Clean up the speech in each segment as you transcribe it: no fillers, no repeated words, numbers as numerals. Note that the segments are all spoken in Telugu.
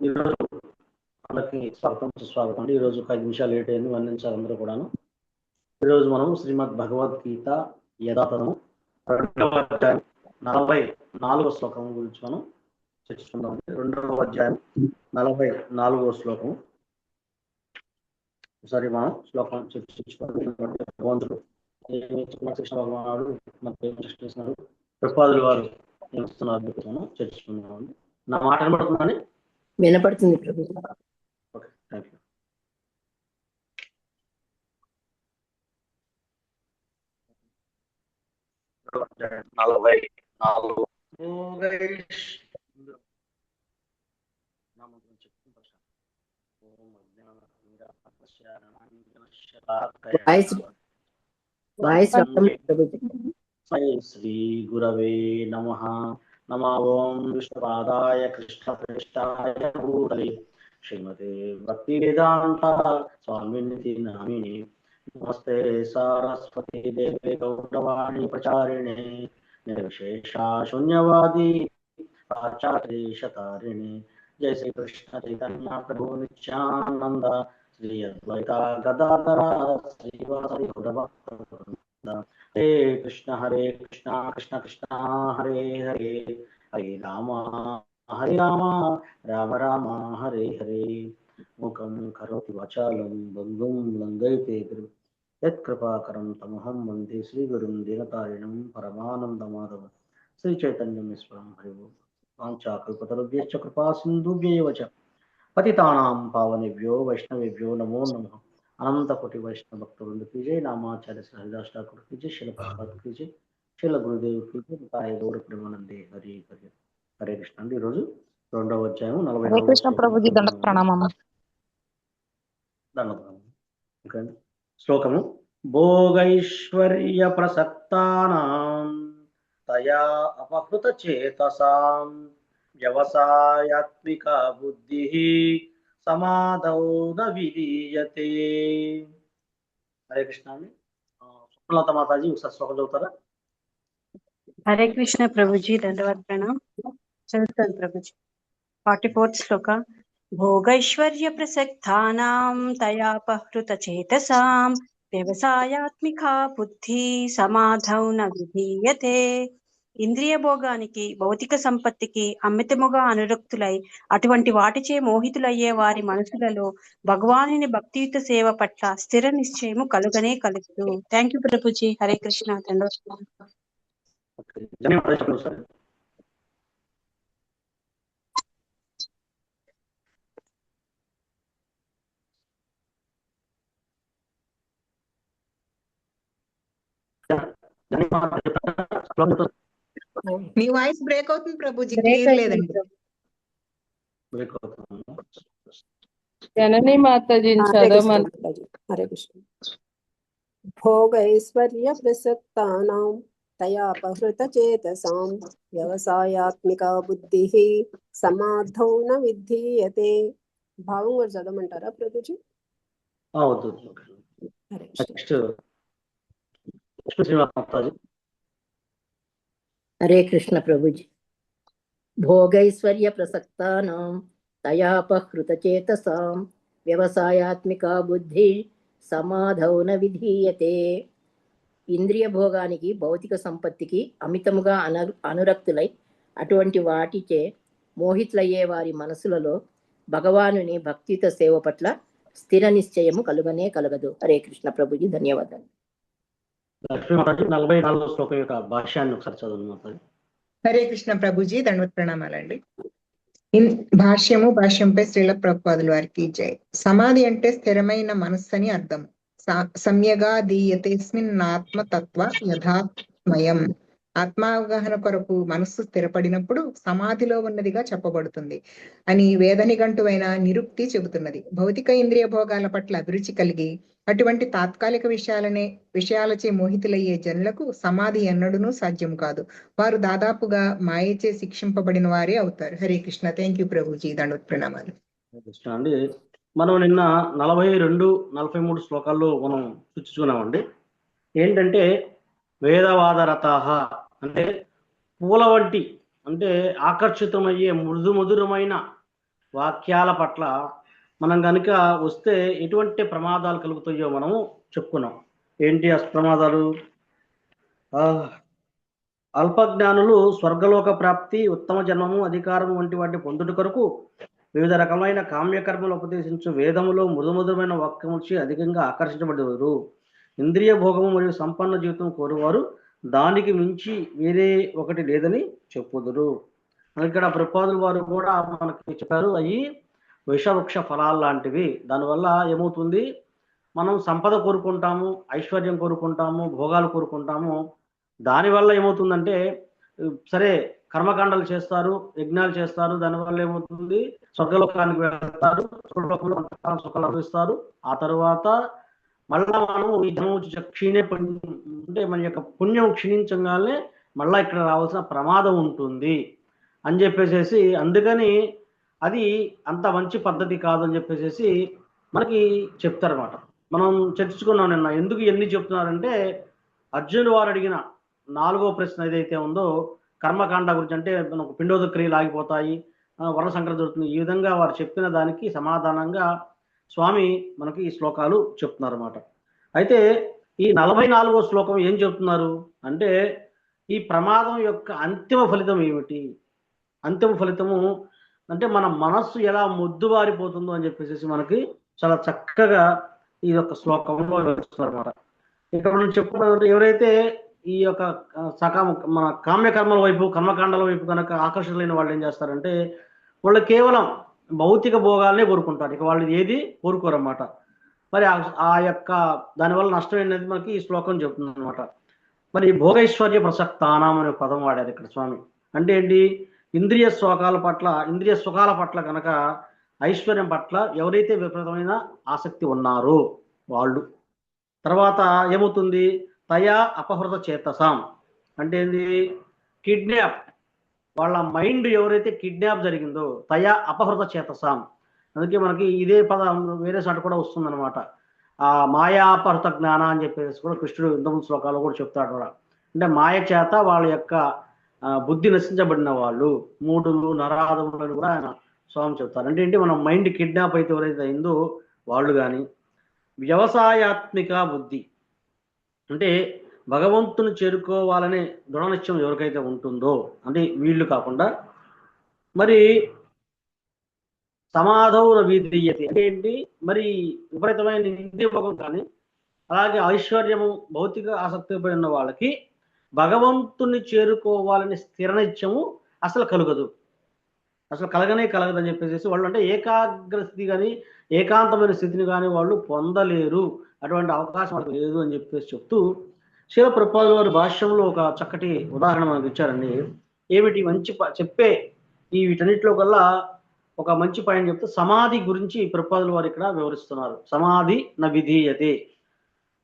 ఈరోజు వాళ్ళకి స్వాగతం సుస్వాగతం అండి. ఈరోజు 5 నిమిషాలు లేట్ అయింది, వందించాలి అందరూ కూడాను. ఈరోజు మనం శ్రీమద్ భగవద్గీత యథాతథము 44వ శ్లోకం గురించి మనం చర్చిస్తున్నాం. 2వ అధ్యాయం 44వ శ్లోకం. ఒకసారి మనం శ్లోకం చర్చించుకోవాలి. భగవంతుడు కృష్ణ భగవానుడు మనకి ఏం చేస్తున్నారు, ప్రపాదులు వారు ఏమిస్తున్నారు చర్చించుకున్నామండి. నా మాట వినపడుతుందని? వినపడుతుంది ప్రభు. Okay, thank you. శ్రీ గురవే నమః. నమో ఓం విష్ణుపాదాయ కృష్ణప్రేష్ఠాయ భూతలే శ్రీమతే భక్తి వేదాంత స్వామినితి నామిని. నమస్తే సారస్వతి దేవే గౌరవాణి ప్రచారిణే నిర్విశేష శూన్యవాది ఆచార్యేశతారిణి. జయ శ్రీ కృష్ణ చైతన్య ప్రభు నిత్యానంద శ్రీ అద్వైత గదాధర శ్రీవాసరి గౌరభక్త. హరే కృష్ణ కృష్ణ కృష్ణ హరే హరే, హరే రామ రామ రామ హరే హరే. ముఖం కరోతి వాచాలం బంధుం లంఘయతే గురు యత్కృపాకరం తమహం వందే శ్రీగురుం దీనతారిణం పరమానందమాధవం. శ్రీ చైతన్యమేశ్వరం హరి ఓం. వాంఛాకల్పతరుభ్యశ్చ కృపా సింధుభ్యైవ చ పతితానాం పావనేభ్యో వైష్ణవేభ్యో నమో నమః. అనంత కోటి వైష్ణవ భక్తవృంద की जय. नामाचार्य श्री हरिदास ठाकुर की जय. शिल प्रभुपाद की जय. शिल गुरुदेव की जय. ताय गौर प्रेमानंदे हरि हरि. హరే కృష్ణ అండి. ఈరోజు 2వ అధ్యాయం 44వ కృష్ణ ప్రభుజీ దండక ప్రణామం. శ్లోకము. భోగైశ్వర్య ప్రసక్తానాం తయా అపహృత చేతసాం వ్యవసాయాత్మిక బుద్ధి సమాధౌ న విలీయతే. హరే కృష్ణ అండి. సుప్రలత మాతాజీ ఒకసారి శ్లోకం చదువుతారా? హరే కృష్ణ ప్రభుజీ దండవత్ ప్రణామ్. చదువుతాను ప్రభుజీ. 44th శ్లోక. భోగైశ్వర్య ప్రసక్తానాం తయాపహృత చేతసాం వ్యవసాయాత్మికా బుద్ధి సమాధౌ న విధీయతే. ఇంద్రియ భోగానికి, భౌతిక సంపత్తికి అమితముగా అనురక్తులై అటువంటి వాటిచే మోహితులయ్యే వారి మనసులలో భగవానుని భక్తియుత సేవ పట్ల స్థిర నిశ్చయము కలుగనే కలుగుదు. Thank you Prabhuji. Hare Krishna. Me voice break అవుతుంది ప్రభుజీ, క్లియర్ లేదండి. జననీ మాతాజీ చదవమని. హరే కృష్ణ. భోగైశ్వర్య ప్రసక్తానాం తయాపహృత చేతసాం వ్యవసాయాత్మిక బుద్ధి సమాధౌ న విధీయతే. భావం కూడా చదవమంటారా ప్రభుజీ? హరే హరే కృష్ణ ప్రభుజీ. భోగైశ్వర్య ప్రసక్తానాం తయాపహృత చేతసాం వ్యవసాయాత్మిక బుద్ధి సమాధౌ న విధీయతే. ఇంద్రియ భోగానికి, భౌతిక సంపత్తికి అమితముగా అనురక్తులై అటువంటి వాటిచే మోహితులయ్యే వారి మనసులలో భగవానుని భక్తియుత సేవ పట్ల స్థిర నిశ్చయము కలుగనే కలగదు. హరే కృష్ణ ప్రభుజీ. ధన్యవాదాలు. 44వ శ్లోకం యొక్క భాష్యాన్ని ఒకసారి చదవండి మాతాజీ. హరే కృష్ణ ప్రభుజీ. దండవత్ ప్రణామాలండి. భాష్యంపై శ్రీల ప్రభుపాదుల వారికి జై. సమాధి అంటే స్థిరమైన మనస్సు అని అర్థం. సమ్యగా దీయతేస్మిన్ ఆత్మతత్వ యథాత్మయం. ఆత్మావగాహన కొరకు మనస్సు స్థిరపడినప్పుడు సమాధిలో ఉన్నదిగా చెప్పబడుతుంది అని వేద నిఘంటువైన నిరుక్తి చెబుతున్నది. భౌతిక ఇంద్రియ భోగాల పట్ల అభిరుచి కలిగి అటువంటి తాత్కాలిక విషయాలచే మోహితులయ్యే జనులకు సమాధి ఎన్నడూనూ సాధ్యం కాదు. వారు దాదాపుగా మాయచే శిక్షింపబడిన వారే అవుతారు. హరే కృష్ణ. Thank you Prabhuji. దండవత్ ప్రణామాలు. అండి, మనం నిన్న 42, 43 శ్లోకాల్లో మనం చూసుకున్నామండి. ఏంటంటే వేదవాదరతాః అంటే పూల వంటి అంటే ఆకర్షితమయ్యే మృదు మధురమైన వాక్యాల పట్ల మనం కనుక వస్తే ఎటువంటి ప్రమాదాలు కలుగుతాయో మనము చెప్పుకున్నాం. ఏంటి ఆ ప్రమాదాలు? అల్పజ్ఞానులు స్వర్గలోక ప్రాప్తి, ఉత్తమ జన్మము, అధికారము వంటి వాటిని పొందుట కొరకు వివిధ రకమైన కామ్యకర్మలు ఉపదేశించు వేదములో మృదుమధురమైన వాక్యముచి అధికంగా ఆకర్షించబడేవారు. ఇంద్రియ భోగము మరియు సంపన్న జీవితం కోరువారు దానికి మించి వేరే ఒకటి లేదని చెప్పుదురు. ఇక్కడ ప్రపాదుల వారు కూడా మనకి చెప్పారు, అవి విషవృక్ష ఫలాలు లాంటివి. దానివల్ల ఏమవుతుంది, మనం సంపద కోరుకుంటాము, ఐశ్వర్యం కోరుకుంటాము, భోగాలు కోరుకుంటాము. దానివల్ల ఏమవుతుందంటే సరే కర్మకాండలు చేస్తారు, యజ్ఞాలు చేస్తారు, దానివల్ల ఏమవుతుంది, స్వర్గలోకానికి వెళ్తారు, స్వర్గలోకంలో సుఖాలు అనుభవిస్తారు. ఆ తర్వాత మళ్ళా మనం ఈ క్షీణే అంటే మన యొక్క పుణ్యం క్షీణించగానే మళ్ళా ఇక్కడ రావాల్సిన ప్రమాదం ఉంటుంది అని చెప్పేసి, అందుకని అది అంత మంచి పద్ధతి కాదని చెప్పేసి మనకి చెప్తారన్నమాట. మనం చర్చించుకున్నాం నిన్న. ఎందుకు ఎన్ని చెప్తున్నారంటే, అర్జునుడు వారు అడిగిన 4వ ప్రశ్న ఏదైతే ఉందో కర్మకాండ గురించి, అంటే మనకు పిండోదక క్రియలు ఆగిపోతాయి, వర్ణ సంక్రాంతి జరుగుతుంది, ఈ విధంగా వారు చెప్పిన దానికి సమాధానంగా స్వామి మనకి ఈ శ్లోకాలు చెప్తున్నారు అన్నమాట. అయితే ఈ 44వ శ్లోకం ఏం చెప్తున్నారు అంటే, ఈ ప్రమాదం యొక్క అంతిమ ఫలితం ఏమిటి? అంతిమ ఫలితము అంటే మన మనస్సు ఎలా మొద్దుబారిపోతుందో అని చెప్పేసి మనకి చాలా చక్కగా ఈ యొక్క శ్లోకంలో వస్తున్నారు అన్నమాట. ఇక్కడ మనం చెప్పుకున్నాం, ఎవరైతే ఈ యొక్క మన కామ్యకర్మల వైపు, కర్మకాండాల వైపు కనుక ఆకర్షితులైన వాళ్ళు ఏం చేస్తారంటే, వాళ్ళు కేవలం భౌతిక భోగాలనే కోరుకుంటారు, ఇక వాళ్ళు ఏది కోరుకోరన్నమాట. మరి ఆ యొక్క దానివల్ల నష్టం అనేది మనకి ఈ శ్లోకం చెప్తుంది అనమాట. మరి భోగైశ్వర్య ప్రసక్తానం అనే పదం వాడారు ఇక్కడ స్వామి. అంటే ఏంటి, ఇంద్రియ సుఖాల పట్ల కనుక, ఐశ్వర్యం పట్ల ఎవరైతే విపరీతమైన ఆసక్తి ఉన్నారో వాళ్ళు. తర్వాత ఏమవుతుంది, తయా అపహృత చేతసాం అంటే ఏంది, కిడ్నాప్, వాళ్ళ మైండ్ ఎవరైతే కిడ్నాప్ జరిగిందో, తయా అపహృత చేతసాం. అందుకే మనకి ఇదే పదం వేరే సాటి కూడా వస్తుంది అనమాట. ఆ మాయాపహృత జ్ఞాన అని చెప్పేసి కూడా కృష్ణుడు ఇంతకుముందు శ్లోకాలు కూడా చెప్తాడు కూడా. అంటే మాయ చేత వాళ్ళ యొక్క బుద్ధి నశించబడిన వాళ్ళు, మూడులు నరాధములను కూడా ఆయన స్వామి చెప్తారు. అంటే ఏంటి, మన మైండ్ కిడ్నాప్ అయితే ఎవరైతే అయిందో వాళ్ళు. కానీ వ్యవసాయాత్మిక బుద్ధి అంటే భగవంతుని చేరుకోవాలనే దృఢనిశ్చయం ఎవరికైతే ఉంటుందో, అంటే వీళ్ళు కాకుండా, మరి సమాధౌన విధీయతే అంటే ఏంటి, మరి విపరీతమైన ఇంద్రియ భోగం కానీ, అలాగే ఐశ్వర్యము, భౌతిక ఆసక్తి పడిన వాళ్ళకి భగవంతుని చేరుకోవాలనే స్థిర నిశ్చయము అసలు కలగదు, అసలు కలగదని చెప్పేసి వాళ్ళు, అంటే ఏకాగ్ర స్థితి కానీ, ఏకాంతమైన స్థితిని కానీ వాళ్ళు పొందలేరు, అటువంటి అవకాశం వాళ్ళకి లేదు అని చెప్పేసి చెప్తూ, శిల ప్రభుపాదుల వారి భాష్యంలో ఒక చక్కటి ఉదాహరణ మనకు ఇచ్చారండి. ఏమిటి మంచి చెప్పే ఈ వీటన్నిటిలో కల్లా ఒక మంచి పాయింట్ చెప్తే, సమాధి గురించి ప్రభుపాదుల వారు ఇక్కడ వివరిస్తున్నారు. సమాధి న విధీయతే,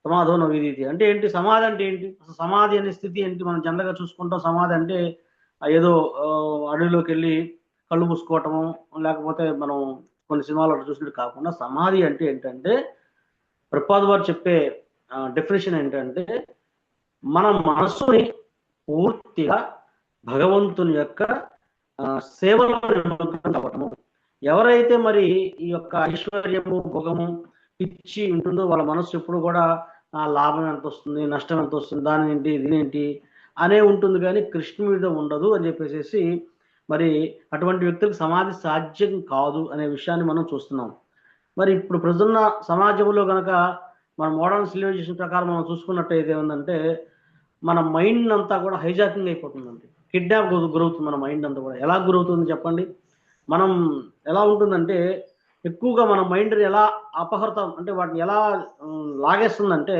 సమాధో న విధీయతే అంటే ఏంటి, సమాధి అంటే ఏంటి, అసలు సమాధి అనే స్థితి ఏంటి? మనం జనరల్గా చూసుకుంటాం, సమాధి అంటే ఏదో అడవిలోకి వెళ్ళి కళ్ళు మూసుకోవటము, లేకపోతే మనం కొన్ని సినిమాలు చూసినట్టు కాకుండా, సమాధి అంటే ఏంటంటే ప్రభుపాదుల వారు చెప్పే డెఫినేషన్ ఏంటంటే, మన మనస్సుని పూర్తిగా భగవంతుని యొక్క సేవలో నిమగ్నం. ఎవరైతే మరి ఈ యొక్క ఐశ్వర్యము, భోగము, పిచ్చి ఉంటుందో, వాళ్ళ మనస్సు ఎప్పుడు కూడా లాభం ఎంత వస్తుంది, నష్టం ఎంత వస్తుంది, దాని ఏంటి, ఇదేంటి అనే ఉంటుంది, కానీ కృష్ణుడి మీద ఉండదు అని చెప్పేసి, మరి అటువంటి వ్యక్తులకు సమాధి సాధ్యం కాదు అనే విషయాన్ని మనం చూస్తున్నాం. మరి ఇప్పుడు ప్రజన్న సమాజంలో కనుక మన మోడర్న్ సివిలైజేషన్ ప్రకారం మనం చూసుకున్నట్టయితే ఏంటంటే, మన మైండ్ అంతా కూడా హైజాకింగ్ అయిపోతుందండి, కిడ్నాప్ గురవుతుంది మన మైండ్ అంతా కూడా. ఎలా గురవుతుంది చెప్పండి? మనం ఎలా ఉంటుందంటే, ఎక్కువగా మన మైండ్ ఎలా అపహృతం అంటే వాటిని ఎలా లాగేస్తుందంటే,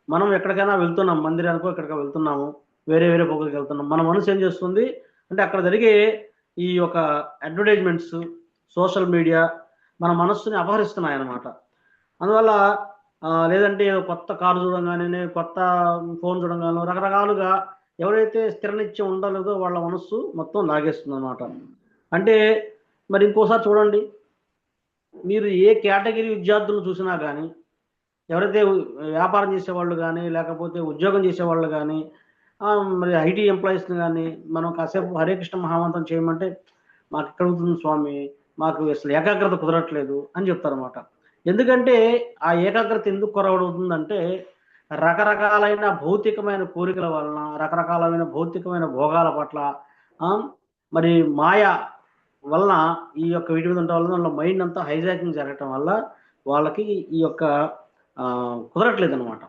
మనం ఎక్కడికైనా వెళ్తున్నాం, మందిరానికో ఎక్కడికో వెళ్తున్నాము, వేరే పొగలకి వెళ్తున్నాం, మన మనసు ఏం చేస్తుంది అంటే, అక్కడ జరిగే ఈ యొక్క అడ్వర్టైజ్మెంట్స్, సోషల్ మీడియా మన మనస్సుని అపహరిస్తున్నాయి అన్నమాట. అందువల్ల లేదంటే కొత్త కారు చూడంగానే, కొత్త ఫోన్ చూడంగానో, రకరకాలుగా ఎవరైతే స్థిర నిత్యం ఉండలేదో వాళ్ళ మనస్సు మొత్తం లాగేస్తుంది అన్నమాట. అంటే మరి ఇంకోసారి చూడండి, మీరు ఏ కేటగిరీ విద్యార్థులు చూసినా కానీ, ఎవరైతే వ్యాపారం చేసేవాళ్ళు కానీ, లేకపోతే ఉద్యోగం చేసేవాళ్ళు కానీ, మరి ఐటీ ఎంప్లాయీస్ని కానీ మనం కాసేపు హరే కృష్ణ మహామంత్రం చేయమంటే మాకు ఎక్కడ అవుతుంది స్వామి, మాకు అసలు ఏకాగ్రత కుదరట్లేదు అని చెప్తారన్నమాట. ఎందుకంటే ఆ ఏకాగ్రత ఎందుకు కొరవడుతుందంటే రకరకాలైన భౌతికమైన కోరికల వలన, రకరకాలమైన భౌతికమైన భోగాల పట్ల మరి మాయ వలన ఈ యొక్క వీటి మీద ఉండటం వలన మైండ్ అంతా హైజాకింగ్ జరగటం వల్ల వాళ్ళకి ఈ యొక్క కుదరట్లేదు అనమాట.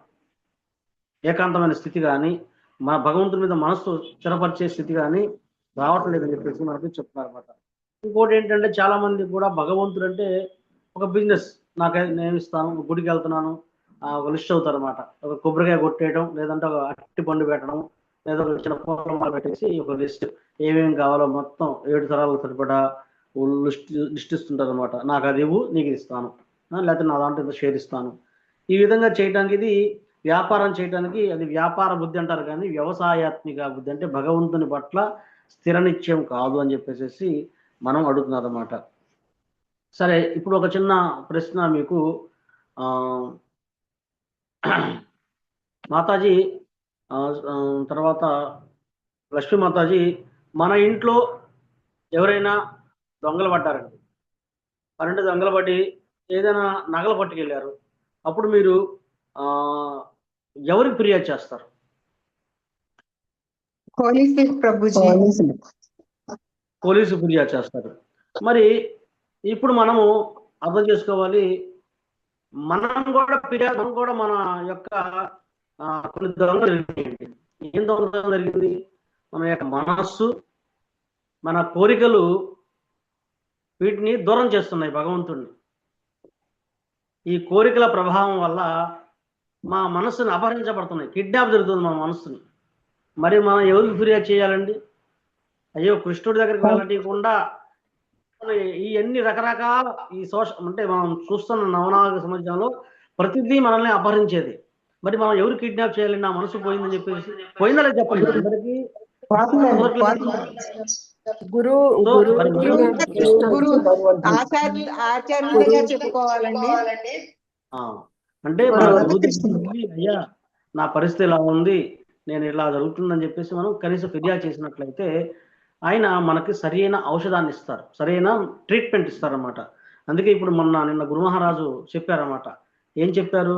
ఏకాంతమైన స్థితి కానీ మన భగవంతుని మీద మనస్సు స్థిరపరిచే స్థితి కానీ రావట్లేదు అని చెప్పేసి మనకి చెప్తున్నారు అనమాట. ఇంకోటి ఏంటంటే చాలా మంది కూడా భగవంతుడు అంటే ఒక బిజినెస్, నేను ఇస్తాను, గుడికి వెళ్తున్నాను, ఒక లిస్ట్ అవుతారు అనమాట. ఒక కొబ్బరికాయ కొట్టేయడం, లేదంటే ఒక అట్టి పండు పెట్టడం, లేదా ఒక చిన్న పూలమాల పెట్టేసి ఒక లిస్ట్ ఏమేమి కావాలో మొత్తం 7 తరాల సరిపడా లిస్ట్ ఇస్తుంటారు అనమాట. నాకు అది ఇవ్వు, నీకు ఇస్తాను, లేకపోతే నా దాంట్లో ఇంత షేర్ ఇస్తాను. ఈ విధంగా చేయడానికి ఇది వ్యాపారం చేయడానికి అది వ్యాపార బుద్ధి అంటారు, కానీ వ్యవసాయాత్మిక బుద్ధి అంటే భగవంతుని పట్ల స్థిర నిశ్చయం కాదు అని చెప్పేసి మనం అడుగుతున్నారు అన్నమాట. సరే, ఇప్పుడు ఒక చిన్న ప్రశ్న మీకు. మాతాజీ తర్వాత లక్ష్మీ మాతాజీ, మన ఇంట్లో ఎవరైనా దొంగలు పడ్డారండి, 12 దొంగలు పడి ఏదైనా నగలు పట్టుకెళ్ళారు, అప్పుడు మీరు ఎవరికి ఫిర్యాదు చేస్తారు? పోలీసు ఫిర్యాదు చేస్తారు. మరి ఇప్పుడు మనము అర్థం చేసుకోవాలి, మనం కూడా మన యొక్క కొన్ని దొంగలు జరిగింది. ఏం దొంగతనం జరిగింది? మన యొక్క మనస్సు, మన కోరికలు వీటిని దూరం చేస్తున్నాయి భగవంతుడిని. ఈ కోరికల ప్రభావం వల్ల మా మనస్సుని అపహరించబడుతున్నాయి, కిడ్నాప్ జరుగుతుంది మన మనస్సుని. మరి మనం ఎవరికి ఫిర్యాదు చేయాలండి? అయ్యో, కృష్ణుడి దగ్గరికి వెళ్ళకుండా ఈ అన్ని రకరకాల ఈ అంటే మనం చూస్తున్న నవనాగరిక సమాజంలో ప్రతిదీ మనల్ని అపహరించేది. మరి మనం ఎవరు కిడ్నాప్ చేయాలి? నా మనసు పోయిందని చెప్పేసి, పోయిందా లేదు చెప్పండి అందరికి. అంటే అయ్యా నా పరిస్థితి ఇలా ఉంది, నేను ఇలా జరుగుతుందని చెప్పేసి మనం కనీసం ఫిర్యాదు చేసినట్లయితే ఆయన మనకి సరైన ఔషధాన్ని ఇస్తారు, సరైన ట్రీట్మెంట్ ఇస్తారన్నమాట. అందుకే ఇప్పుడు నిన్న గురు మహారాజు చెప్పారన్నమాట. ఏం చెప్పారు?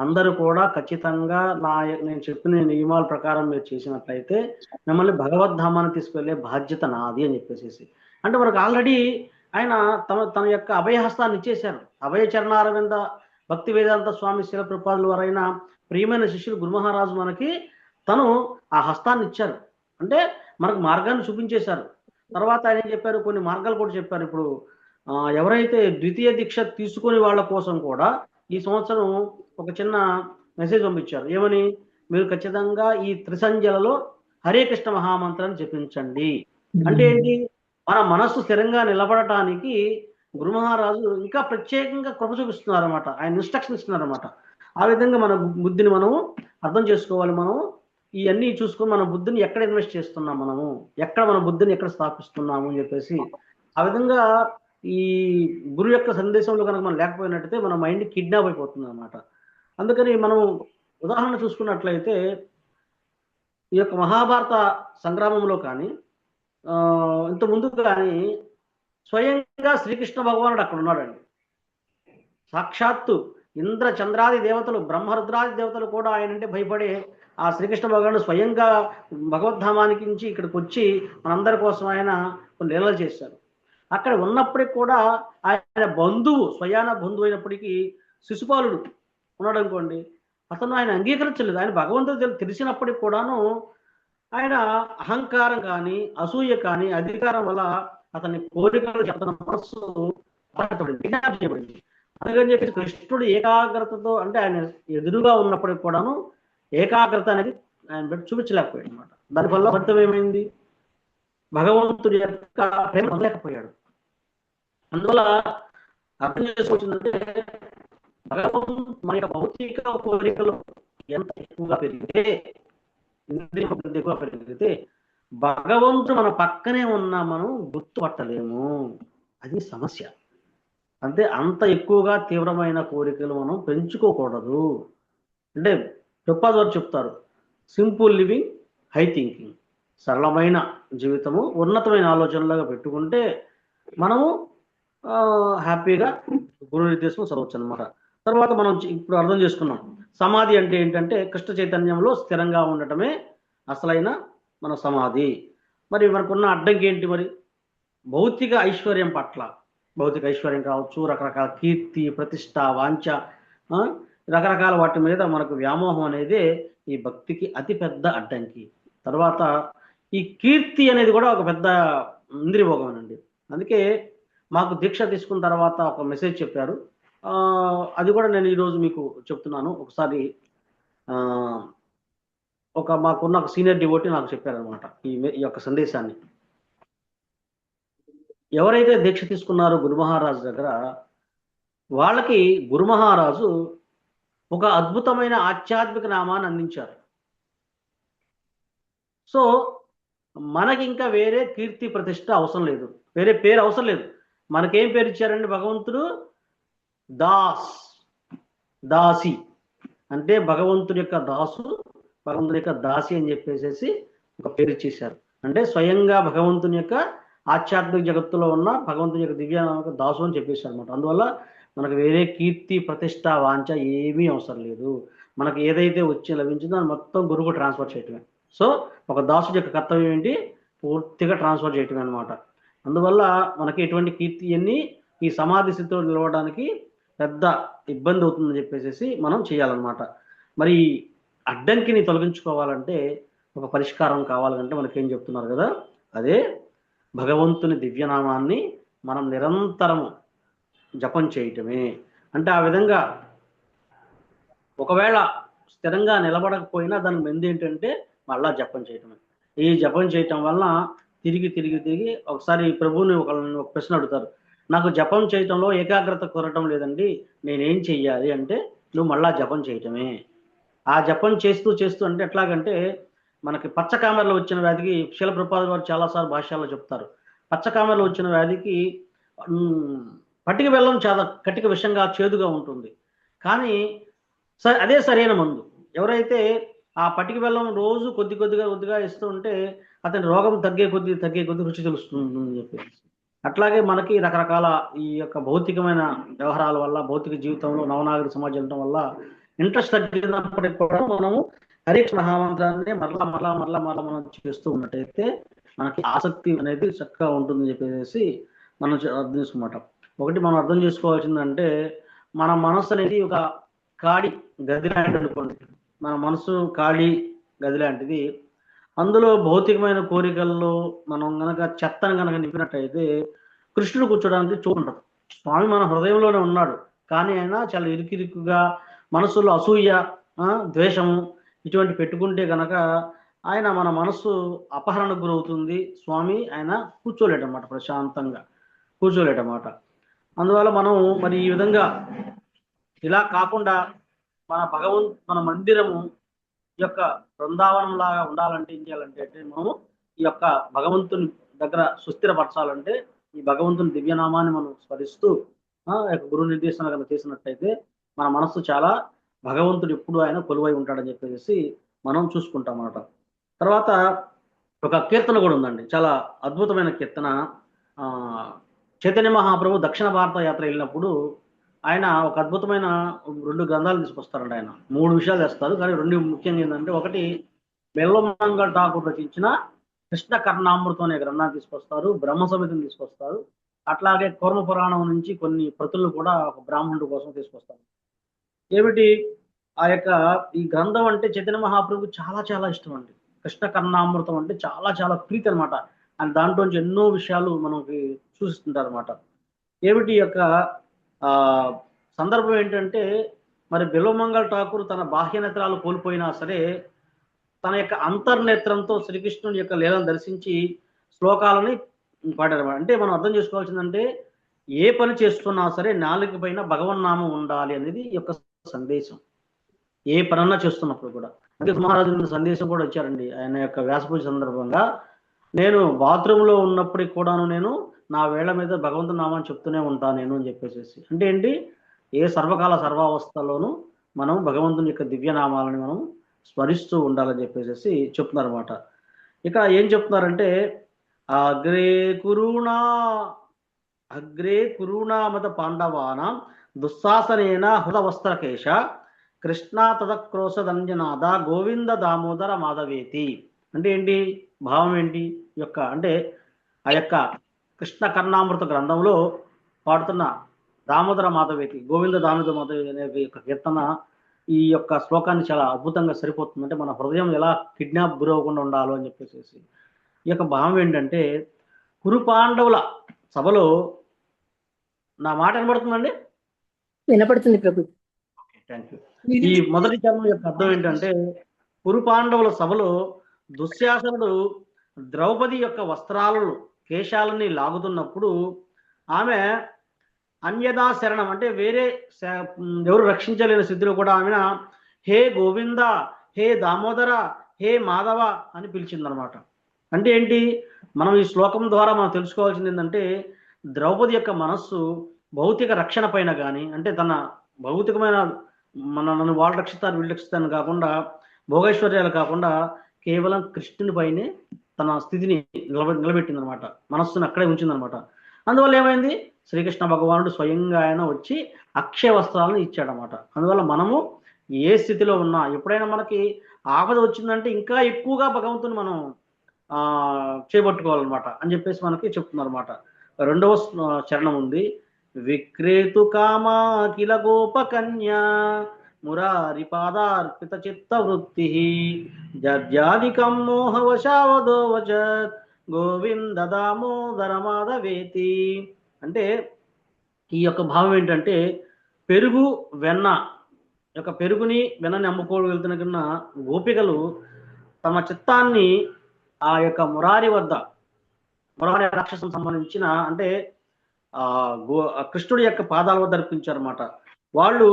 అందరూ కూడా ఖచ్చితంగా నేను చెప్పిన నియమాల ప్రకారం మీరు చేసినట్లయితే మిమ్మల్ని భగవద్ధామాన్ని తీసుకెళ్లే బాధ్యత నాది అని చెప్పేసి. అంటే మనకు ఆల్రెడీ ఆయన తన యొక్క అభయహస్తాన్ని ఇచ్చేశారు. అభయ చరణారవింద భక్తి వేదాంత స్వామి శిల ప్రభుపాదుల వారైన ప్రియమైన శిష్యులు గురు మహారాజు మనకి తను ఆ హస్తాన్ని ఇచ్చారు. అంటే మనకు మార్గాన్ని చూపించేశారు. తర్వాత ఆయన ఏం చెప్పారు? కొన్ని మార్గాలు కూడా చెప్పారు. ఇప్పుడు ఎవరైతే ద్వితీయ దీక్ష తీసుకునే వాళ్ళ కోసం కూడా ఈ సంవత్సరం ఒక చిన్న మెసేజ్ పంపించారు. ఏమని? మీరు ఖచ్చితంగా ఈ త్రిసంధ్యలలో హరే కృష్ణ మహామంత్రాన్ని జపించండి. అంటే ఏంటి? మన మనస్సు స్థిరంగా నిలబడటానికి గురు మహారాజు ఇంకా ప్రత్యేకంగా కృప చూపిస్తున్నారు అనమాట. ఆయన ఇన్స్ట్రక్షన్ ఇస్తున్నారు అనమాట. ఆ విధంగా మన బుద్ధిని మనం అర్థం చేసుకోవాలి. మనం ఇవన్నీ చూసుకొని మన బుద్ధిని ఎక్కడ ఇన్వెస్ట్ చేస్తున్నాం, మనము ఎక్కడ మన బుద్ధిని ఎక్కడ స్థాపిస్తున్నాము అని చెప్పేసి, ఆ విధంగా ఈ గురు యొక్క సందేశంలో కనుక మనం లేకపోయినట్టయితే మన మైండ్ కిడ్నాప్ అయిపోతుంది అనమాట. అందుకని మనం ఉదాహరణ చూసుకున్నట్లయితే ఈ యొక్క మహాభారత సంగ్రామంలో కానీ ఇంత ముందు కానీ స్వయంగా శ్రీకృష్ణ భగవానుడు అక్కడ ఉన్నాడండి. సాక్షాత్తు ఇంద్ర చంద్రాది దేవతలు, బ్రహ్మరుద్రాది దేవతలు కూడా ఆయన అంటే భయపడే ఆ శ్రీకృష్ణ భగవానుడు స్వయంగా భగవద్ధామానికి నుంచి ఇక్కడికి వచ్చి మనందరి కోసం ఆయన కొన్ని లీలలు చేశారు. అక్కడ ఉన్నప్పటికి కూడా ఆయన బంధువు, స్వయాన బంధువు అయినప్పటికీ శిశుపాలుడు ఉన్నాడు అనుకోండి, అతను ఆయన అంగీకరించలేదు. ఆయన భగవంతుడు తెలిసినప్పటికి కూడాను ఆయన అహంకారం కానీ, అసూయ కానీ, అధికారం వల్ల అతని కోరికలు అతని మనస్సు చేయబడింది. అందుకని చెప్పి కృష్ణుడు ఏకాగ్రతతో, అంటే ఆయన ఎదురుగా ఉన్నప్పటికి కూడాను ఏకాగ్రత అనేది ఆయన పెట్టి చూపించలేకపోయాడు అనమాట. దానివల్ల ఫలితం ఏమైంది? భగవంతుడి యొక్క ప్రేమ పొందలేకపోయాడు. అందువల్ల అర్థం చేసుకోవచ్చిందంటే మన యొక్క భౌతిక కోరికలు ఎంత ఎక్కువగా పెరిగితే, ఎక్కువగా పెరిగితే భగవంతుడు మన పక్కనే ఉన్నా మనం గుర్తుపట్టలేము. అది సమస్య. అంటే అంత ఎక్కువగా తీవ్రమైన కోరికలు మనం పెంచుకోకూడదు. అంటే ప్రభుపాదులు వారు చెప్తారు, సింపుల్ లివింగ్, హై థింకింగ్, సరళమైన జీవితము, ఉన్నతమైన ఆలోచనలాగా పెట్టుకుంటే మనము హ్యాపీగా గురు నిర్దేశం చదవచ్చు అనమాట. తర్వాత మనం ఇప్పుడు అర్థం చేసుకున్నాం సమాధి అంటే ఏంటంటే కృష్ణ చైతన్యంలో స్థిరంగా ఉండటమే అసలైన మన సమాధి. మరి మనకున్న అడ్డంకి ఏంటి? మరి భౌతిక ఐశ్వర్యం పట్ల, భౌతిక ఐశ్వర్యం కావచ్చు, రకరకాల కీర్తి, ప్రతిష్ట, వాంఛ, రకరకాల వాటి మీద మనకు వ్యామోహం అనేది ఈ భక్తికి అతి పెద్ద అడ్డంకి. తర్వాత ఈ కీర్తి అనేది కూడా ఒక పెద్ద ఇంద్రియభోగమేనండి. అందుకే మాకు దీక్ష తీసుకున్న తర్వాత ఒక మెసేజ్ చెప్పారు, అది కూడా నేను ఈరోజు మీకు చెప్తున్నాను. ఒకసారి మాకున్న ఒక సీనియర్ డివోటీ నాకు చెప్పారనమాట ఈ యొక్క సందేశాన్ని. ఎవరైతే దీక్ష తీసుకున్నారో గురు మహారాజు దగ్గర, వాళ్ళకి గురు మహారాజు ఒక అద్భుతమైన ఆధ్యాత్మిక నామాన్ని అందించారు. సో మనకి ఇంకా వేరే కీర్తి ప్రతిష్ట అవసరం లేదు, వేరే పేరు అవసరం లేదు. మనకేం పేరు ఇచ్చారండి భగవంతుడు? దాసి అంటే భగవంతుడి యొక్క దాసు, భగవంతుడి యొక్క దాసి అని చెప్పేసి ఒక పేరు ఇచ్చేశారు. అంటే స్వయంగా భగవంతుని యొక్క ఆధ్యాత్మిక జగత్తులో ఉన్న భగవంతుని యొక్క దివ్యనామక దాసు అని చెప్పేశారు అనమాట. అందువల్ల మనకు వేరే కీర్తి ప్రతిష్ట వాంఛ ఏమీ అవసరం లేదు. మనకు ఏదైతే వచ్చి లభించిందో అది మొత్తం గురువుకు ట్రాన్స్ఫర్ చేయటమే. సో ఒక దాసుడి యొక్క కర్తవ్యం ఏంటి? పూర్తిగా ట్రాన్స్ఫర్ చేయటమే అనమాట. అందువల్ల మనకి ఎటువంటి కీర్తి అన్ని ఈ సమాధి స్థితిలో నిలవడానికి పెద్ద ఇబ్బంది అవుతుందని చెప్పేసి మనం చేయాలన్నమాట. మరి అడ్డంకిని తొలగించుకోవాలంటే ఒక పరిష్కారం కావాలంటే మనకేం చెప్తున్నారు కదా, అదే భగవంతుని దివ్యనామాన్ని మనం నిరంతరం జపం చేయటమే. అంటే ఆ విధంగా ఒకవేళ స్థిరంగా నిలబడకపోయినా దానికి ముందు ఏంటంటే మళ్ళా జపం చేయటమే. ఈ జపం చేయటం వలన తిరిగి తిరిగి తిరిగి ఒకసారి ప్రభువుని ఒక ప్రశ్న అడుగుతారు, నాకు జపం చేయటంలో ఏకాగ్రత కుదరటం లేదండి, నేనేం చెయ్యాలి అంటే, నువ్వు మళ్ళా జపం చేయటమే. ఆ జపం చేస్తూ చేస్తూ అంటే ఎట్లాగంటే మనకి పచ్చకామెరలో వచ్చిన వ్యాధికి శీల ప్రభుపాదుల వారు చాలాసార్లు భాష్యాల్లో చెప్తారు. పచ్చకామెరలో వచ్చిన వ్యాధికి పట్టిక బెల్లం చాలా కటిక విషంగా చేదుగా ఉంటుంది, కానీ అదే సరైన మందు. ఎవరైతే ఆ పట్టిక బెల్లం రోజు కొద్ది కొద్దిగా ఇస్తూ ఉంటే అతని రోగం తగ్గే కొద్ది రుచి తెలుస్తుందని చెప్పేసి. అట్లాగే మనకి రకరకాల ఈ యొక్క భౌతికమైన వ్యవహారాల వల్ల, భౌతిక జీవితంలో నవనాగరిక సమాజం ఉండటం వల్ల ఇంట్రెస్ట్ తగ్గినప్పటికీ కూడా మనము హరే కృష్ణ మహామంత్రాన్ని మరలా మనం చేస్తూ ఉన్నట్టయితే మనకి ఆసక్తి అనేది చక్కగా ఉంటుందని చెప్పేసి మనం అర్థం చేసుకున్నమాట. ఒకటి మనం అర్థం చేసుకోవాల్సిందంటే, మన మనసు అనేది ఒక ఖాళీ గది లాంటిది అనుకోండి. మన మనసు ఖాళీ గది లాంటిది. అందులో భౌతికమైన కోరికల్లో మనం గనక చెత్తను గనక నింపినట్టయితే కృష్ణుడు కూర్చోడానికి చూడంటారు. స్వామి మన హృదయంలోనే ఉన్నాడు, కానీ ఆయన చాలా ఇరుకిరుకుగా మనసులో అసూయ, ద్వేషము ఇటువంటి పెట్టుకుంటే గనక ఆయన మన మనస్సు అపహరణకు గురవుతుంది. స్వామి ఆయన కూర్చోలేటమాట, ప్రశాంతంగా కూర్చోలేటమాట. అందువల్ల మనం మరి ఈ విధంగా ఇలా కాకుండా మన మందిరము యొక్క బృందావనం లాగా ఉండాలంటే ఏం చేయాలంటే, మనము ఈ యొక్క భగవంతుని దగ్గర సుస్థిరపరచాలంటే ఈ భగవంతుని దివ్యనామాన్ని మనం స్మరిస్తూ గురు నిర్దేశన కనుక చేసినట్టయితే మన మనస్సు చాలా భగవంతుడు ఎప్పుడు ఆయన కొలువై ఉంటాడని చెప్పేసి మనం చూసుకుంటాం అన్నమాట. తర్వాత ఒక కీర్తన కూడా ఉందండి, చాలా అద్భుతమైన కీర్తన. చైతన్య మహాప్రభు దక్షిణ భారత యాత్ర వెళ్ళినప్పుడు ఆయన ఒక అద్భుతమైన 2 గ్రంథాలు తీసుకొస్తారండి. ఆయన 3 విషయాలు వేస్తారు, కానీ 2 ముఖ్యంగా ఏంటంటే, ఒకటి బెల్లమంగళ ఠాకూర్ రచించిన కృష్ణ కర్ణామృతం అనే గ్రంథాన్ని తీసుకొస్తారు, బ్రహ్మ సమితిని తీసుకొస్తారు. అట్లాగే కూర్మ పురాణం నుంచి కొన్ని ప్రతులను కూడా ఒక బ్రాహ్మణుడి కోసం తీసుకొస్తారు. ఏమిటి ఆ యొక్క ఈ గ్రంథం అంటే చైతన్య మహాప్రభుకు చాలా చాలా ఇష్టం అండి. కృష్ణ కర్ణామృతం అంటే చాలా చాలా ప్రీతి అనమాట. అండ్ దాంట్లోంచి ఎన్నో విషయాలు మనకి సూచిస్తుంటారు అనమాట. ఏమిటి యొక్క సందర్భం ఏంటంటే, మరి బిల్వమంగళ ఠాకూర్ తన బాహ్య నేత్రాలు కోల్పోయినా సరే తన యొక్క అంతర్నేత్రంతో శ్రీకృష్ణుని యొక్క లీలను దర్శించి శ్లోకాలని పాడారు. అంటే మనం అర్థం చేసుకోవాల్సిందంటే, ఏ పని చేస్తున్నా సరే నాలుగు పైన భగవన్నామం ఉండాలి అనేది యొక్క సందేశం. ఏ పనన్నా చేస్తున్నప్పుడు కూడా. అంటే మహారాజు సందేశం కూడా వచ్చారండి ఆయన యొక్క వ్యాసపూజ సందర్భంగా. నేను బాత్రూంలో ఉన్నప్పటికి కూడాను నేను నా వేళ్ల మీద భగవంతుని నామాన్ని చెప్తూనే ఉంటాను నేను అని చెప్పేసి. అంటే ఏంటి, ఏ సర్వకాల సర్వావస్థలోనూ మనం భగవంతుని యొక్క దివ్యనామాలని మనం స్మరిస్తూ ఉండాలని చెప్పేసి చెప్తున్నారు అనమాట. ఇక ఏం చెప్తున్నారంటే అగ్రే కురుణా మత పాండవానాం దుస్సాసనేన హృతవస్త్రకేశ కృష్ణా తదక్రోశదంజనాద గోవింద దామోదర మాధవేతి. అంటే ఏంటి భావం ఏంటి యొక్క అంటే ఆ యొక్క కృష్ణ కర్ణామృత గ్రంథంలో పాడుతున్న దామోదర మాధవేతి, గోవింద దామోదర మాధవేతి అనే యొక్క కీర్తన ఈ యొక్క శ్లోకాన్ని చాలా అద్భుతంగా సరిపోతుంది. అంటే మన హృదయం ఎలా కిడ్నాప్ గురవకుండా ఉండాలో అని చెప్పేసి ఈ యొక్క భావం ఏంటంటే కురు పాండవుల సభలో, నా మాట వినబడుతుందండి? వినపడుతుంది ప్రభు. Thank you. ఈ మొదటి చరణం యొక్క అర్థం ఏంటంటే కురు పాండవుల సభలో దుశ్శాసనుడు ద్రౌపది యొక్క వస్త్రాలను కేశాలని లాగుతున్నప్పుడు ఆమె అన్యదా శరణం అంటే వేరే ఎవరు రక్షించలేని స్థితిలో కూడా ఆమె హే గోవింద, హే దామోదర, హే మాధవ అని పిలిచిందనమాట. అంటే ఏంటి, మనం ఈ శ్లోకం ద్వారా మనం తెలుసుకోవాల్సింది ఏంటంటే ద్రౌపది యొక్క మనస్సు భౌతిక రక్షణ పైన కానీ, అంటే తన భౌతికమైన నన్ను వాళ్ళు రక్షిస్తారు వీళ్ళు రక్షిస్తాను కాకుండా, భోగైశ్వర్యాలు కాకుండా కేవలం కృష్ణుని పైనే తన స్థితిని నిలబెట్టిందనమాట, మనస్సును అక్కడే ఉంచిందనమాట. అందువల్ల ఏమైంది, శ్రీకృష్ణ భగవానుడు స్వయంగా ఆయన వచ్చి అక్షయ వస్త్రాలను ఇచ్చాడనమాట. అందువల్ల మనము ఏ స్థితిలో ఉన్నా ఎప్పుడైనా మనకి ఆపద వచ్చిందంటే ఇంకా ఎక్కువగా భగవంతుని మనం చేపట్టుకోవాలన్నమాట అని చెప్పేసి మనకి చెప్తున్నారు అనమాట. రెండవ చరణం ఉంది, విక్రేతు కామా కిల గోపకన్యా మురారి పాదార్పిత చిత్త వృత్తి జడ్యాదికం మోహవశావదోవచ గోవింద దామోదర మాధవేతి. అంటే ఈ యొక్క భావం ఏంటంటే పెరుగు వెన్న యొక్క పెరుగుని వెన్నని అమ్ముకోగలుగుతున్న కన్నా గోపికలు తమ చిత్తాన్ని ఆ యొక్క మురారి రాక్షసం సంబంధించిన అంటే కృష్ణుడి యొక్క పాదాల వద్ద అర్పించారన్నమాట. వాళ్ళు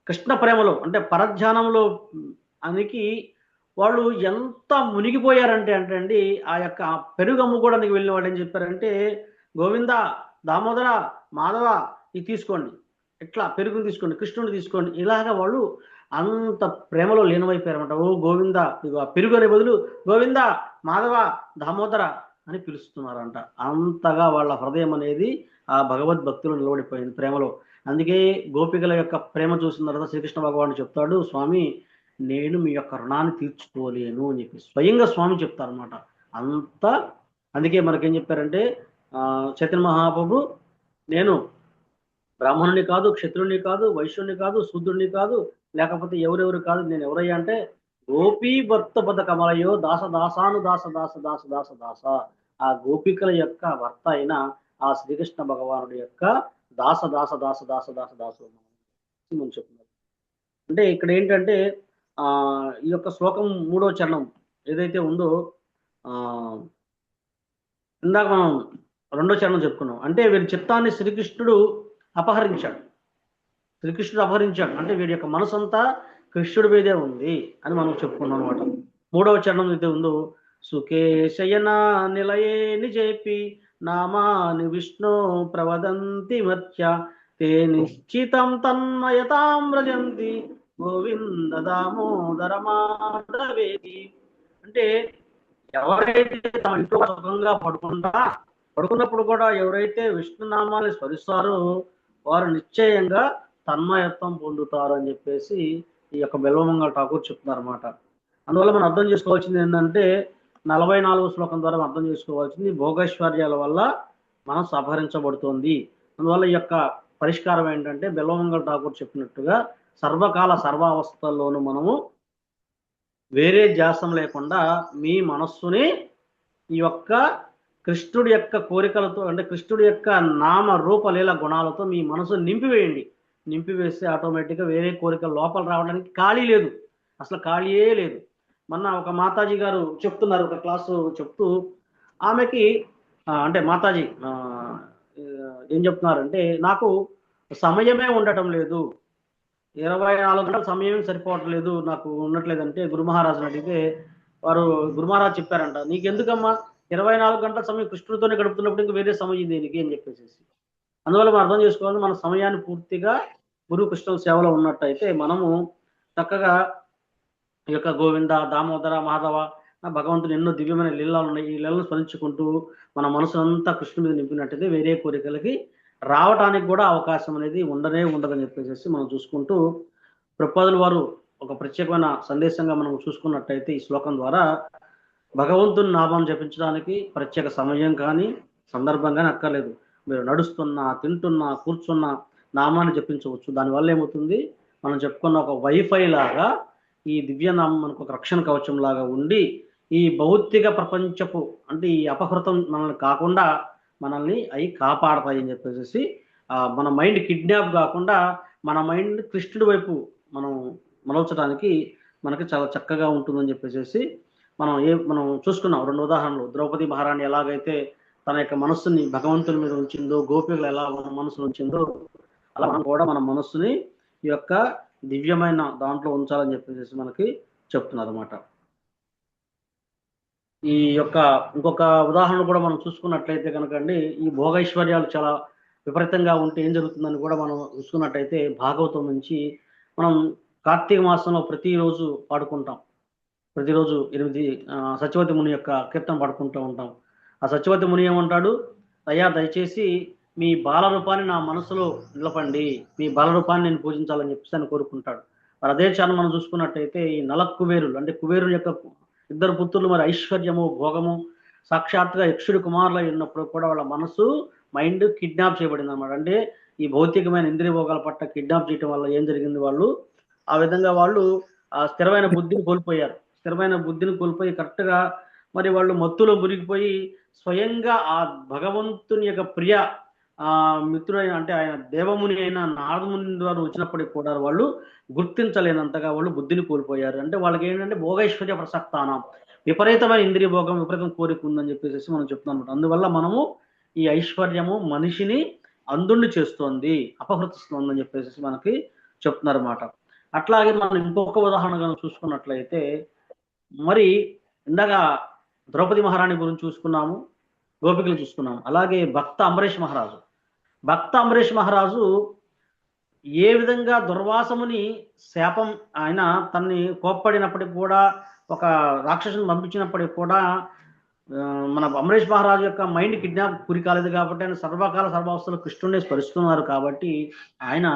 కృష్ణ ప్రేమలో అంటే పరధ్యానంలో అనికి వాళ్ళు ఎంత మునిగిపోయారంటే అండి ఆ యొక్క పెరుగు అమ్ముకోవడానికి వెళ్ళిన వాళ్ళు ఏం చెప్పారంటే గోవింద దామోదర మాధవ ఇది తీసుకోండి, ఎట్లా పెరుగుని తీసుకోండి, కృష్ణుని తీసుకోండి, ఇలాగా వాళ్ళు అంత ప్రేమలో లీనమైపోయారన్నమాట. ఓ గోవింద, పెరుగు అనే బదులు గోవింద మాధవ దామోదర అని పిలుస్తున్నారంట. అంతగా వాళ్ళ హృదయం అనేది ఆ భగవద్భక్తులు నిలబడిపోయింది ప్రేమలో. అందుకే గోపికల యొక్క ప్రేమ చూసిన తర్వాత శ్రీకృష్ణ భగవానుడు చెప్తాడు, స్వామి నేను మీ యొక్క రుణాన్ని తీర్చుకోలేను అని చెప్పి స్వయంగా స్వామి చెప్తారనమాట. అంత అందుకే మనకేం చెప్పారంటే చైతన్య మహాప్రభు నేను బ్రాహ్మణుని కాదు, క్షత్రుని కాదు, వైశ్యుని కాదు, శూద్రుని కాదు, లేకపోతే ఎవరెవరు కాదు, నేను ఎవరయ్యా అంటే గోపీ భర్త పద కమలయో దాస దాసాను దాస దాస దాస దాస దాస, ఆ గోపికల యొక్క భర్త అయిన ఆ శ్రీకృష్ణ భగవానుడి యొక్క దాస దాస దాస దాస దాస దాసు అని చెప్తున్నారు. అంటే ఇక్కడ ఏంటంటే ఈ యొక్క శ్లోకం 3వ చరణం ఏదైతే ఉందో ఇందాక మనం 2వ చరణం చెప్పుకున్నాం. అంటే వీరి చిత్తాన్ని శ్రీకృష్ణుడు అపహరించాడు అంటే వీడి యొక్క మనసు అంతా కృష్ణుడి మీదే ఉంది అని మనం చెప్పుకున్నాం అనమాట. 3వ చరణం అయితే ఉందో సుకేశయన నిలయే నిజేపి నామాని విష్ణు ప్రవదంతి మర్త్య తే నిశ్చితం తన్మయతాం వ్రజంతి గోవింద దామోదర మాధవేతి. అంటే ఎవరైతే తమ ఇంట్లో సుఖంగా పడుకున్నప్పుడు కూడా ఎవరైతే విష్ణునామాన్ని స్మరిస్తారో వారు నిశ్చయంగా తన్మయత్వం పొందుతారు అని చెప్పేసి ఈ యొక్క బిల్వమంగళ ఠాకూర్ చెప్తున్నారు అనమాట. అందువల్ల మనం అర్థం చేసుకోవాల్సింది ఏంటంటే 44వ శ్లోకం ద్వారా మనం అర్థం చేసుకోవాల్సింది భోగైశ్వర్యాల వల్ల మనసు అపహరించబడుతోంది. అందువల్ల ఈ యొక్క పరిష్కారం ఏంటంటే బిల్వమంగళ ఠాకూర్ చెప్పినట్టుగా సర్వకాల సర్వావస్థల్లోనూ మనము వేరే ధ్యాసం లేకుండా మీ మనస్సుని ఈ యొక్క కృష్ణుడి యొక్క కోరికలతో అంటే కృష్ణుడి యొక్క నామ రూప లీల గుణాలతో మీ మనసు నింపివేస్తే ఆటోమేటిక్గా వేరే కోరికలు లోపల రావడానికి ఖాళీ లేదు, అసలు ఖాళీయే లేదు. మొన్న ఒక మాతాజీ గారు చెప్తున్నారు, ఒక క్లాసు చెప్తూ ఆమెకి అంటే మాతాజీ ఏం చెప్తున్నారంటే నాకు సమయమే ఉండటం లేదు, 24 గంటల సమయం సరిపోవటం లేదు నాకు ఉండట్లేదంటే గురు మహారాజుని అడిగితే వారు గురు మహారాజు చెప్పారంట, నీకెందుకమ్మా 24 గంటల సమయం కృష్ణుడితోనే గడుపుతున్నప్పుడు ఇంకా వేరే సమయం దేనికి అని చెప్పేసి. అందువల్ల మనం అర్థం చేసుకోవాలి, మన సమయాన్ని పూర్తిగా గురు కృష్ణుల సేవలో ఉన్నట్టయితే మనము చక్కగా ఈ యొక్క గోవింద, దామోదర, మాధవ, భగవంతుని ఎన్నో దివ్యమైన లీలలు ఉన్నాయి. ఈ లీలను స్మరించుకుంటూ మన మనసునంతా కృష్ణుడి మీద నింపినట్టయితే వేరే కోరికలకి రావటానికి కూడా అవకాశం అనేది ఉండదని చెప్పేసి మనం చూసుకుంటూ, ప్రభుపాదుల వారు ఒక ప్రత్యేకమైన సందేశంగా మనం చూసుకున్నట్టయితే ఈ శ్లోకం ద్వారా భగవంతుని నామం జపించడానికి ప్రత్యేక సమయం కానీ సందర్భం కానీ అక్కర్లేదు. మీరు నడుస్తున్నా, తింటున్నా, కూర్చున్నా నామాన్ని జపించవచ్చు. దానివల్ల ఏమవుతుంది, మనం చెప్పుకున్న ఒక వైఫై లాగా ఈ దివ్యనామం మనకు ఒక రక్షణ కవచం లాగా ఉండి ఈ భౌతిక ప్రపంచపు అంటే ఈ అపహృతం మనల్ని కాకుండా మనల్ని అవి కాపాడతాయి అని చెప్పేసి మన మైండ్ కిడ్నాప్ కాకుండా మన మైండ్ కృష్ణుడి వైపు మనం మలవచడానికి మనకి చాలా చక్కగా ఉంటుందని చెప్పేసి మనం చూసుకున్నాం. 2 ఉదాహరణలు. ద్రౌపది మహారాణి ఎలాగైతే తన యొక్క మనస్సుని భగవంతుని మీద ఉంచిందో, గోపికలు ఎలా మన మనసును ఉంచిందో, అలా మనం కూడా మన మనస్సుని ఈ యొక్క దివ్యమైన దాంట్లో ఉంచాలని చెప్పేసి మనకి చెప్తున్నారు అన్నమాట. ఈ యొక్క ఇంకొక ఉదాహరణ కూడా మనం చూసుకున్నట్లయితే కనుకండి, ఈ భోగైశ్వర్యాలు చాలా విపరీతంగా ఉంటే ఏం జరుగుతుందని కూడా మనం చూసుకున్నట్టయితే భాగవతం నుంచి మనం కార్తీక మాసంలో ప్రతిరోజు పాడుకుంటాం. ప్రతిరోజు 8 సత్యవతి ముని యొక్క కీర్తన పాడుకుంటూ ఉంటాం. ఆ సత్యవతి ముని ఏమంటాడు, అయ్యా దయచేసి మీ బాలరూపాన్ని నా మనసులో నిలపండి, మీ బాలరూపాన్ని నేను పూజించాలని చెప్పేసి ఆయన కోరుకుంటాడు. మరి అదే ఛానల్ మనం చూసుకున్నట్టయితే ఈ కుబేరులు అంటే కుబేరుని యొక్క 2 పుత్రులు మరి ఐశ్వర్యము, భోగము, సాక్షాత్తుగా యక్షుడి కుమారులు ఉన్నప్పుడు కూడా వాళ్ళ మనసు మైండ్ కిడ్నాప్ చేయబడింది అన్నమాట. అంటే ఈ భౌతికమైన ఇంద్రియ భోగాల పట్ల కిడ్నాప్ చేయడం వల్ల ఏం జరిగింది, వాళ్ళు ఆ విధంగా వాళ్ళు ఆ స్థిరమైన బుద్ధిని కోల్పోయారు. స్థిరమైన బుద్ధిని కోల్పోయి కరెక్ట్గా మరి వాళ్ళు మత్తులో మునిగిపోయి స్వయంగా ఆ భగవంతుని యొక్క ప్రియ మిత్రుడైన అంటే ఆయన దేవముని అయిన నారదముని ద్వారా వచ్చినప్పటికి కూడా వాళ్ళు గుర్తించలేనంతగా వాళ్ళు బుద్ధిని కోల్పోయారు. అంటే వాళ్ళకి ఏంటంటే భోగైశ్వర్య ప్రసక్తానం, విపరీతమైన ఇంద్రియ భోగం, విపరీతం కోరిక ఉందని చెప్పేసి మనం చెప్తున్నాం. అందువల్ల మనము ఈ ఐశ్వర్యము మనిషిని అందుండి చేస్తోంది, అపహృతిస్తోందని చెప్పేసి మనకి చెప్తున్నారు అన్నమాట. అట్లాగే మనం ఇంకొక ఉదాహరణగా చూసుకున్నట్లయితే మరి ఇందాక ద్రౌపది మహారాణి గురించి చూసుకున్నాము, గోపికలు చూసుకున్నాము. అలాగే భక్త అంబరీష్ మహారాజు ఏ విధంగా దుర్వాసముని శాపం ఆయన తన్ని కోప్పడినప్పటికి కూడా, ఒక రాక్షసుని పంపించినప్పటికి కూడా మన అంబరీష్ మహారాజు యొక్క మైండ్ కిడ్నాప్ గురి కాలేదు కాబట్టి ఆయన సర్వకాల సర్వావస్థలు కృష్ణుడిని స్మరిస్తున్నారు కాబట్టి ఆయన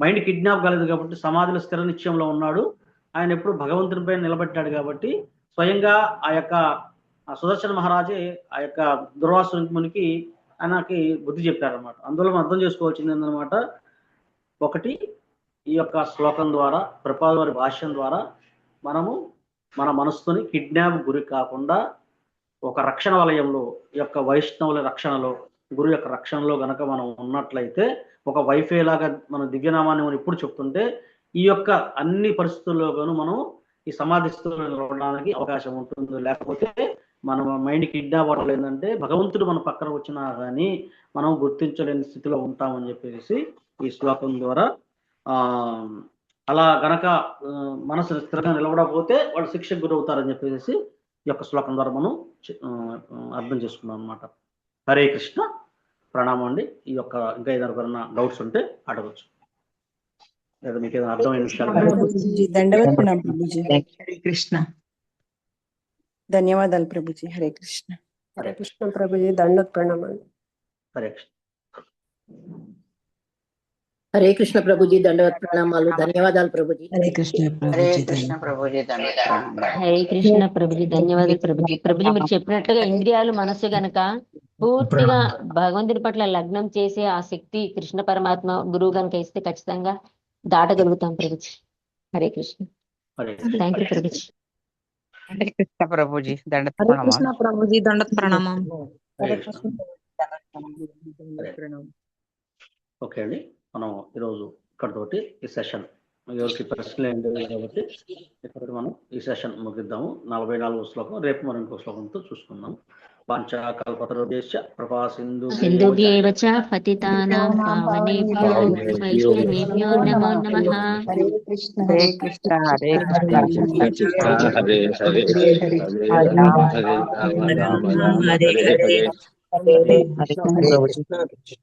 మైండ్ కిడ్నాప్ కాలేదు కాబట్టి సమాధిలో స్థిర నిశ్చయంలో ఉన్నాడు. ఆయన ఎప్పుడు భగవంతునిపై నిలబెట్టాడు కాబట్టి స్వయంగా ఆ యొక్క సుదర్శన మహారాజే ఆ యొక్క దుర్వాసునికి ఆయనకి బుద్ధి చెప్పారనమాట. అందువల్ల మనం అర్థం చేసుకోవాల్సింది ఏంటన్నమాట, ఒకటి ఈ యొక్క శ్లోకం ద్వారా ప్రభుపాదుల వారి భాష్యం ద్వారా మనము మన మనస్సుని కిడ్నాప్ గురి కాకుండా ఒక రక్షణ వలయంలో, ఈ యొక్క వైష్ణవుల రక్షణలో, గురు యొక్క రక్షణలో గనక మనం ఉన్నట్లయితే ఒక వైఫై లాగా మన దివ్యనామాన్ని మనం ఇప్పుడు చెప్తుంటే ఈ యొక్క అన్ని పరిస్థితుల్లోనూ మనం ఈ సమాధి స్థితిలో నిలబడడానికి అవకాశం ఉంటుంది. లేకపోతే మన మైండ్ కిడ్నాప్ అవ్వడం ఏంటంటే భగవంతుడు మన పక్కన వచ్చినా కానీ మనం గుర్తించలేని స్థితిలో ఉంటామని చెప్పేసి ఈ శ్లోకం ద్వారా అలా గనక మనసు స్థిరంగా నిలబడకపోతే వాళ్ళు శిక్షకు గురవుతారని చెప్పేసి ఈ యొక్క శ్లోకం ద్వారా మనం అర్థం చేసుకున్నాం అన్నమాట. హరే కృష్ణ, ప్రణామం అండి. ఈ యొక్క ఇంకా ఏదైనా డౌట్స్ ఉంటే అడగచ్చు, లేదా మీకు ఏదైనా అర్థమైన విషయాలు. హరే కృష్ణ, ధన్యవాదాలు ప్రభుజీ. హరే కృష్ణ. హరే కృష్ణ ప్రభుజీ, దండోత్ ప్రణామం. హరే కృష్ణ. హరే కృష్ణ ప్రభుజీ, దండవత్ ప్రణామాలు. ధన్యవాదాలు ప్రభుజీ. హరే కృష్ణ ప్రభుజీ, హరే కృష్ణ ప్రభుజీ, ధన్యవాదాలు ప్రభుజీ. ప్రభుజీ మీరు చెప్పినట్లుగా ఇంద్రియాలు, మనస్సు గనక పూర్తిగా భగవంతుడి పట్ల లగ్నం చేసే ఆ శక్తి కృష్ణ పరమాత్మ గురువు గనక ఇస్తే ఖచ్చితంగా దాటగలుగుతాం ప్రభుజీ. హరే కృష్ణ. Thank you Prabhuji. హరే కృష్ణ ప్రభుజీ, దండోత్ హరే ప్రణామం. కృష్ణ ప్రభుజీ, దండోత్ ప్రణామం. ఓకే అండి, మనం ఈరోజు ఇక్కడతోటి ఈ సెషన్ ఎవరికి ప్రశ్నలు ఏం లేదు కాబట్టి ఇక్కడ మనం ఈ సెషన్ ముగిద్దాము. 44వ శ్లోకం రేపు మనం ఇంకో శ్లోకంతో చూసుకుందాం. వాంఛాకల్పతరుభ్యశ్చ కృపా సింధుభ్యేవ చ పతితానాం పావనేభ్యో వైష్ణవేభ్యో నమో నమః. హరే కృష్ణ, హరే కృష్ణ, హరే కృష్ణ, హరే హరే హరే రామ హరే రామ రామ రామ హరే హరే హరే కృష్ణ ప్రభుజీ.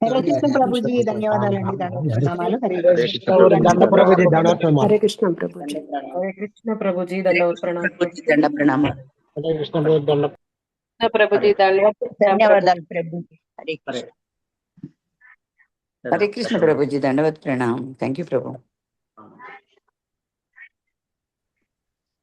హరే కృష్ణ ప్రభుజీ, ధన్యవాదాలండి. దండప్రణామాలు. హరే హరే కృష్ణ కృష్ణ ప్రభుజీ. హరే కృష్ణ ప్రభుజీ. హరే కృష్ణ ప్రభుజీ దండవత్ ప్రణామం. దండ ప్రణామాలు. హరే కృష్ణ ప్రభుజీ. కృష్ణ ప్రభుజీ దండవత్ ధన్యవాదాలు ప్రభుజీ. హరే హరే కృష్ణ. హరే కృష్ణ ప్రభుజీ దండవత్ ప్రణామం. Thank you Prabhu.